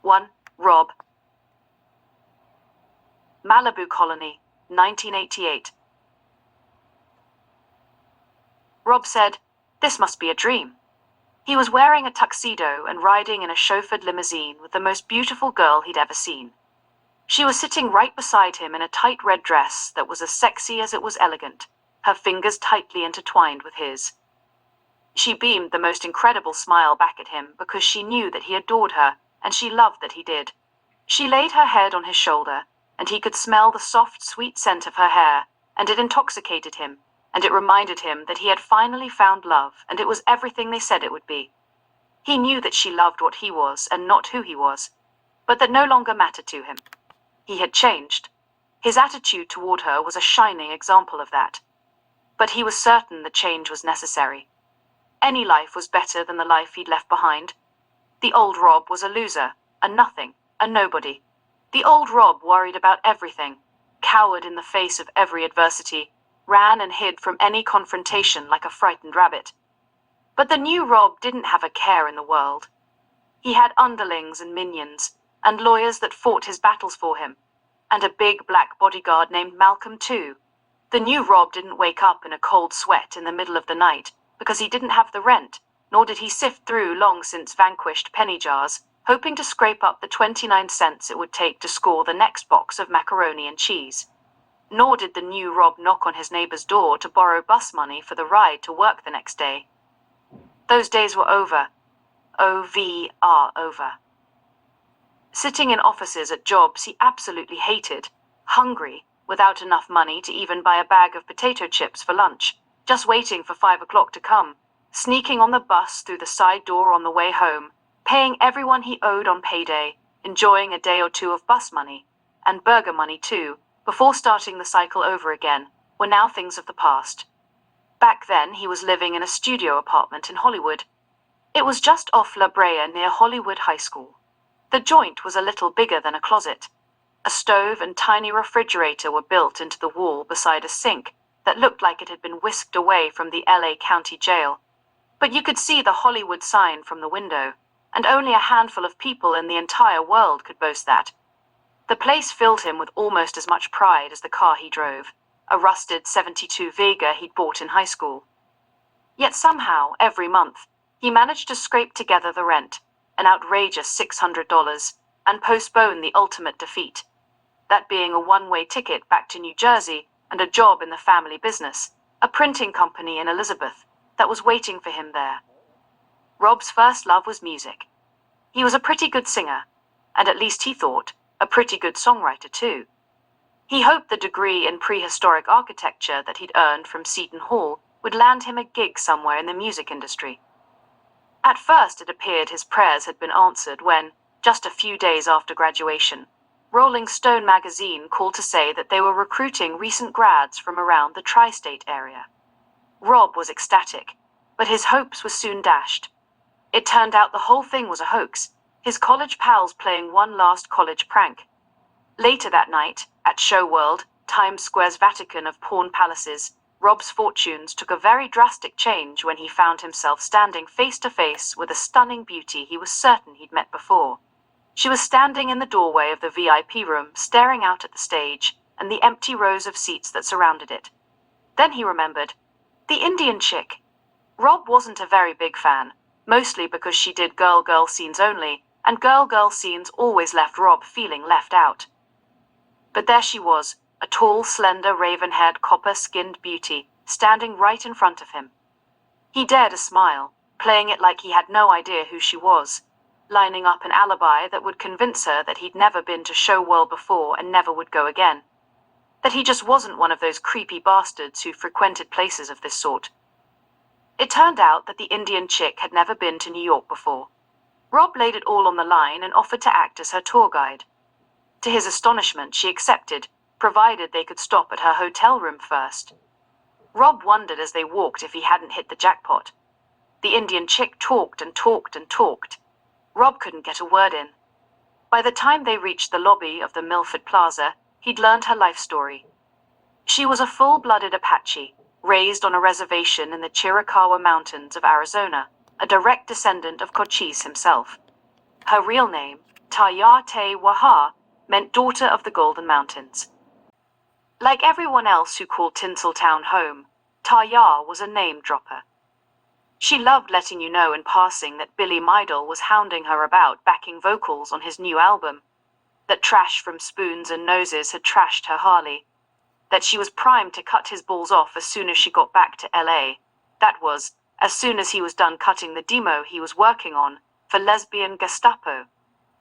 1. Rob. Malibu Colony, 1988. Rob said, "This must be a dream." He was wearing a tuxedo and riding in a chauffeured limousine with the most beautiful girl he'd ever seen. She was sitting right beside him in a tight red dress that was as sexy as it was elegant, her fingers tightly intertwined with his. She beamed the most incredible smile back at him because she knew that he adored her, and she loved that he did. She laid her head on his shoulder, and he could smell the soft, sweet scent of her hair, and it intoxicated him, and it reminded him that he had finally found love, and it was everything they said it would be. He knew that she loved what he was and not who he was, but that no longer mattered to him. He had changed. His attitude toward her was a shining example of that. But he was certain the change was necessary. Any life was better than the life he'd left behind. The old Rob was a loser, a nothing, a nobody. The old Rob worried about everything, cowered in the face of every adversity, ran and hid from any confrontation like a frightened rabbit. But the new Rob didn't have a care in the world. He had underlings and minions, and lawyers that fought his battles for him, and a big black bodyguard named Malcolm too. The new Rob didn't wake up in a cold sweat in the middle of the night because he didn't have the rent, nor did he sift through long-since vanquished penny jars, hoping to scrape up the 29 cents it would take to score the next box of macaroni and cheese. Nor did the new Rob knock on his neighbor's door to borrow bus money for the ride to work the next day. Those days were over. over. Sitting in offices at jobs he absolutely hated, hungry, without enough money to even buy a bag of potato chips for lunch, just waiting for 5 o'clock to come, sneaking on the bus through the side door on the way home, paying everyone he owed on payday, enjoying a day or two of bus money, and burger money too, before starting the cycle over again, were now things of the past. Back then he was living in a studio apartment in Hollywood. It was just off La Brea near Hollywood High School. The joint was a little bigger than a closet. A stove and tiny refrigerator were built into the wall beside a sink that looked like it had been whisked away from the LA County Jail. But you could see the Hollywood sign from the window, and only a handful of people in the entire world could boast that. The place filled him with almost as much pride as the car he drove, a rusted '72 Vega he'd bought in high school. Yet somehow, every month, he managed to scrape together the rent, an outrageous $600, and postpone the ultimate defeat, that being a one-way ticket back to New Jersey and a job in the family business, a printing company in Elizabeth, that was waiting for him there. Rob's first love was music. He was a pretty good singer, and at least he thought, a pretty good songwriter too. He hoped the degree in prehistoric architecture that he'd earned from Seton Hall would land him a gig somewhere in the music industry. At first it appeared his prayers had been answered when, just a few days after graduation, Rolling Stone magazine called to say that they were recruiting recent grads from around the tri-state area. Rob was ecstatic, but his hopes were soon dashed. It turned out the whole thing was a hoax, his college pals playing one last college prank. Later that night, at Show World, Times Square's Vatican of pawn palaces, Rob's fortunes took a very drastic change when he found himself standing face to face with a stunning beauty he was certain he'd met before. She was standing in the doorway of the VIP room, staring out at the stage and the empty rows of seats that surrounded it. Then he remembered. The Indian chick. Rob wasn't a very big fan, mostly because she did girl-girl scenes only, and girl-girl scenes always left Rob feeling left out. But there she was, a tall, slender, raven-haired, copper-skinned beauty, standing right in front of him. He dared a smile, playing it like he had no idea who she was, lining up an alibi that would convince her that he'd never been to Show World before and never would go again. That he just wasn't one of those creepy bastards who frequented places of this sort. It turned out that the Indian chick had never been to New York before. Rob laid it all on the line and offered to act as her tour guide. To his astonishment, she accepted, provided they could stop at her hotel room first. Rob wondered as they walked if he hadn't hit the jackpot. The Indian chick talked and talked and talked. Rob couldn't get a word in. By the time they reached the lobby of the Milford Plaza, he'd learned her life story. She was a full-blooded Apache, raised on a reservation in the Chiricahua Mountains of Arizona, a direct descendant of Cochise himself. Her real name, Taya Te Waha meant daughter of the Golden Mountains. Like everyone else who called Tinseltown home, Taya was a name dropper. She loved letting you know in passing that Billy Idol was hounding her about backing vocals on his new album, that Trash from Spoons and Noses had trashed her Harley, that she was primed to cut his balls off as soon as she got back to LA. That was, as soon as he was done cutting the demo he was working on for Lesbian Gestapo,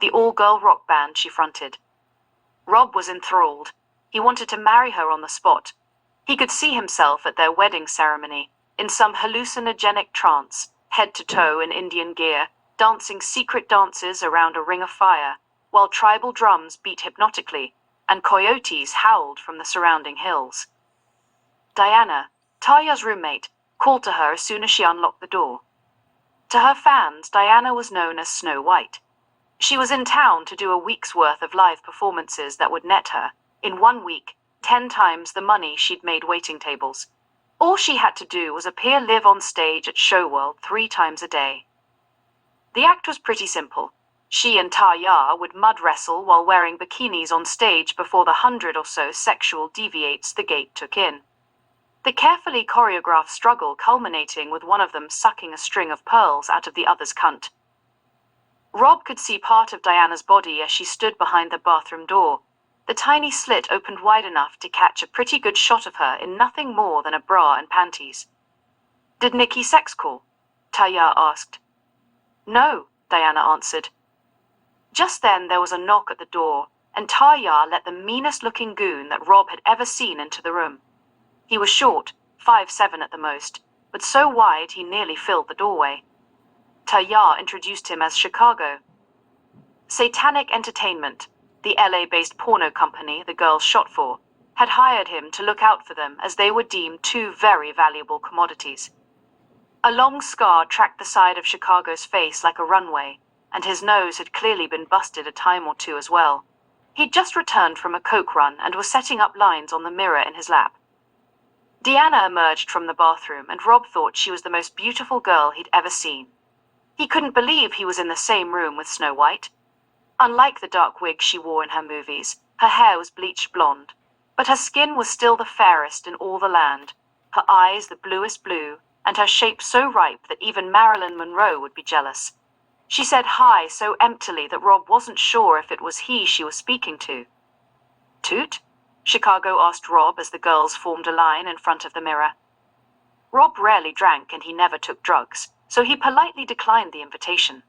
the all-girl rock band she fronted. Rob was enthralled. He wanted to marry her on the spot. He could see himself at their wedding ceremony, in some hallucinogenic trance, head to toe in Indian gear, dancing secret dances around a ring of fire, while tribal drums beat hypnotically, and coyotes howled from the surrounding hills. Diana, Taya's roommate, called to her as soon as she unlocked the door. To her fans, Diana was known as Snow White. She was in town to do a week's worth of live performances that would net her, in 1 week, 10 times the money she'd made waiting tables. All she had to do was appear live on stage at Showworld 3 times a day. The act was pretty simple. She and Taya would mud wrestle while wearing bikinis on stage before the 100 or so sexual deviates the gate took in. The carefully choreographed struggle culminating with one of them sucking a string of pearls out of the other's cunt. Rob could see part of Diana's body as she stood behind the bathroom door. The tiny slit opened wide enough to catch a pretty good shot of her in nothing more than a bra and panties. "Did Nikki sex call?" Taya asked. "No," Diana answered. Just then there was a knock at the door, and Taya let the meanest-looking goon that Rob had ever seen into the room. He was short, 5'7" at the most, but so wide he nearly filled the doorway. Taya introduced him as Chicago. Satanic Entertainment, the LA-based porno company the girls shot for, had hired him to look out for them as they were deemed 2 very valuable commodities. A long scar tracked the side of Chicago's face like a runway, and his nose had clearly been busted a time or 2 as well. He'd just returned from a coke run and was setting up lines on the mirror in his lap. Deanna emerged from the bathroom, and Rob thought she was the most beautiful girl he'd ever seen. He couldn't believe he was in the same room with Snow White. Unlike the dark wig she wore in her movies, her hair was bleached blonde, but her skin was still the fairest in all the land, her eyes the bluest blue, and her shape so ripe that even Marilyn Monroe would be jealous. She said hi so emptily that Rob wasn't sure if it was he she was speaking to. "Toot?" Chicago asked Rob as the girls formed a line in front of the mirror. Rob rarely drank and he never took drugs, so he politely declined the invitation.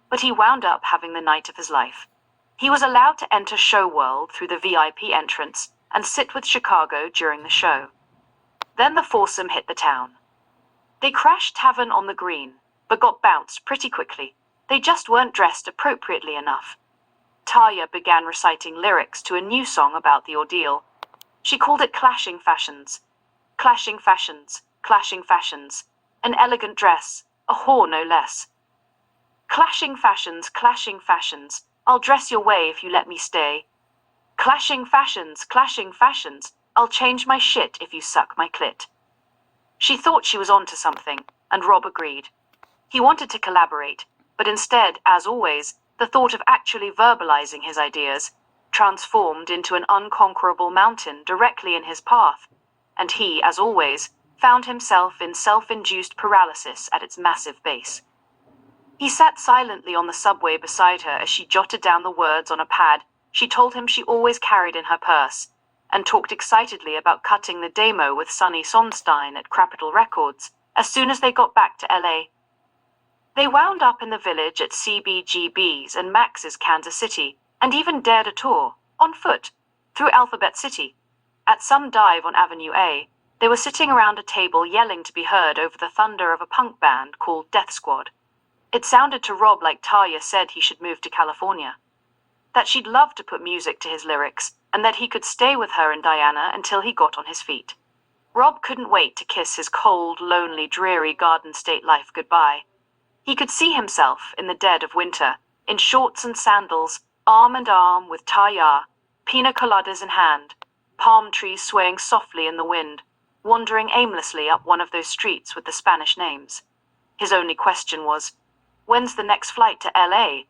But he wound up having the night of his life. He was allowed to enter Showworld through the VIP entrance and sit with Chicago during the show. Then the foursome hit the town. They crashed Tavern on the Green, but got bounced pretty quickly. They just weren't dressed appropriately enough. Taya began reciting lyrics to a new song about the ordeal. She called it Clashing Fashions. Clashing fashions, clashing fashions. An elegant dress, a whore no less. Clashing fashions, I'll dress your way if you let me stay. Clashing fashions, I'll change my shit if you suck my clit. She thought she was onto something, and Rob agreed. He wanted to collaborate, but instead, as always, the thought of actually verbalizing his ideas transformed into an unconquerable mountain directly in his path, and he, as always, found himself in self-induced paralysis at its massive base. He sat silently on the subway beside her as she jotted down the words on a pad she told him she always carried in her purse, and talked excitedly about cutting the demo with Sonny Sonstein at Capitol Records as soon as they got back to LA. They wound up in the Village at CBGB's and Max's Kansas City, and even dared a tour, on foot, through Alphabet City. At some dive on Avenue A, they were sitting around a table yelling to be heard over the thunder of a punk band called Death Squad. It sounded to Rob like Taya said he should move to California, that she'd love to put music to his lyrics, and that he could stay with her and Diana until he got on his feet. Rob couldn't wait to kiss his cold, lonely, dreary Garden State life goodbye. He could see himself, in the dead of winter, in shorts and sandals, arm in arm with Taya, pina coladas in hand, palm trees swaying softly in the wind, wandering aimlessly up one of those streets with the Spanish names. His only question was, when's the next flight to LA?